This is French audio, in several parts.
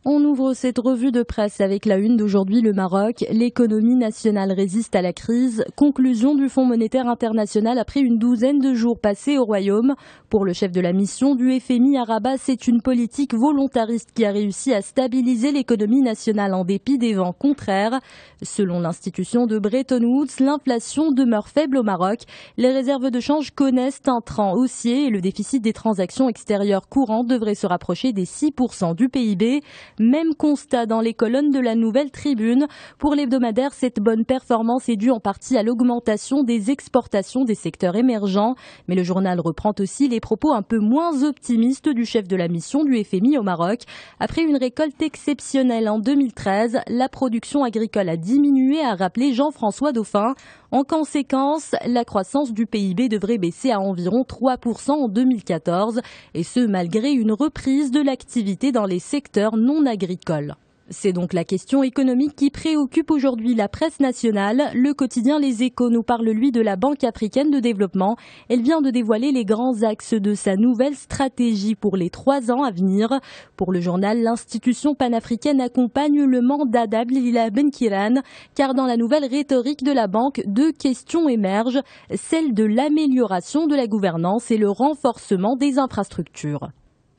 On ouvre cette revue de presse avec la une d'aujourd'hui, le Maroc. L'économie nationale résiste à la crise. Conclusion du Fonds monétaire international après une douzaine de jours passés au Royaume. Pour le chef de la mission du FMI à Rabat, c'est une politique volontariste qui a réussi à stabiliser l'économie nationale en dépit des vents contraires. Selon l'institution de Bretton Woods, l'inflation demeure faible au Maroc. Les réserves de change connaissent un train haussier et le déficit des transactions extérieures courantes devrait se rapprocher des 6% du PIB. Même constat dans les colonnes de la Nouvelle Tribune. Pour l'hebdomadaire, cette bonne performance est due en partie à l'augmentation des exportations des secteurs émergents. Mais le journal reprend aussi les propos un peu moins optimistes du chef de la mission du FMI au Maroc. Après une récolte exceptionnelle en 2013, la production agricole a diminué, a rappelé Jean-François Dauphin. En conséquence, la croissance du PIB devrait baisser à environ 3% en 2014, et ce malgré une reprise de l'activité dans les secteurs non agricoles. C'est donc la question économique qui préoccupe aujourd'hui la presse nationale. Le quotidien Les Échos nous parle, lui, de la Banque africaine de développement. Elle vient de dévoiler les grands axes de sa nouvelle stratégie pour les 3 ans à venir. Pour le journal, l'institution panafricaine accompagne le mandat d'Abdelillah Benkiran, car dans la nouvelle rhétorique de la banque, 2 questions émergent, celle de l'amélioration de la gouvernance et le renforcement des infrastructures.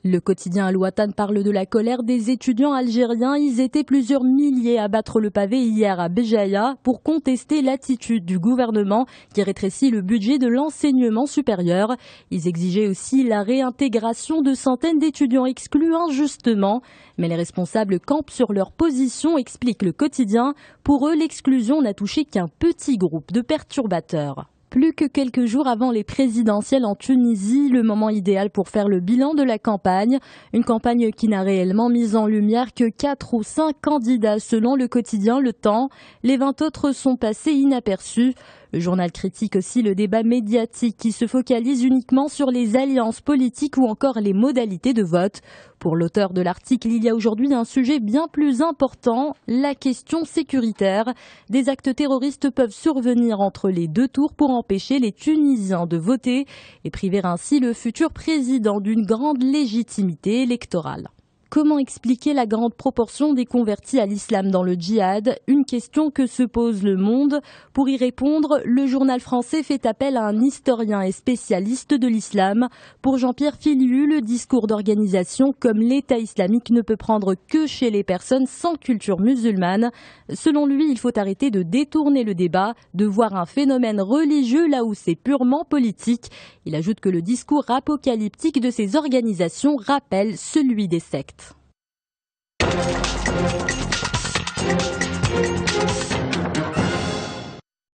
Le quotidien Al-Watan parle de la colère des étudiants algériens. Ils étaient plusieurs milliers à battre le pavé hier à Béjaïa pour contester l'attitude du gouvernement qui rétrécit le budget de l'enseignement supérieur. Ils exigeaient aussi la réintégration de centaines d'étudiants exclus injustement. Mais les responsables campent sur leur position, explique le quotidien. Pour eux, l'exclusion n'a touché qu'un petit groupe de perturbateurs. Plus que quelques jours avant les présidentielles en Tunisie, le moment idéal pour faire le bilan de la campagne. Une campagne qui n'a réellement mis en lumière que 4 ou 5 candidats selon le quotidien Le Temps. Les 20 autres sont passés inaperçus. Le journal critique aussi le débat médiatique qui se focalise uniquement sur les alliances politiques ou encore les modalités de vote. Pour l'auteur de l'article, il y a aujourd'hui un sujet bien plus important, la question sécuritaire. Des actes terroristes peuvent survenir entre les 2 tours pour empêcher les Tunisiens de voter et priver ainsi le futur président d'une grande légitimité électorale. Comment expliquer la grande proportion des convertis à l'islam dans le djihad? Une question que se pose Le Monde. Pour y répondre, le journal français fait appel à un historien et spécialiste de l'islam. Pour Jean-Pierre Filiu, le discours d'organisation comme l'État islamique ne peut prendre que chez les personnes sans culture musulmane. Selon lui, il faut arrêter de détourner le débat, de voir un phénomène religieux là où c'est purement politique. Il ajoute que le discours apocalyptique de ces organisations rappelle celui des sectes.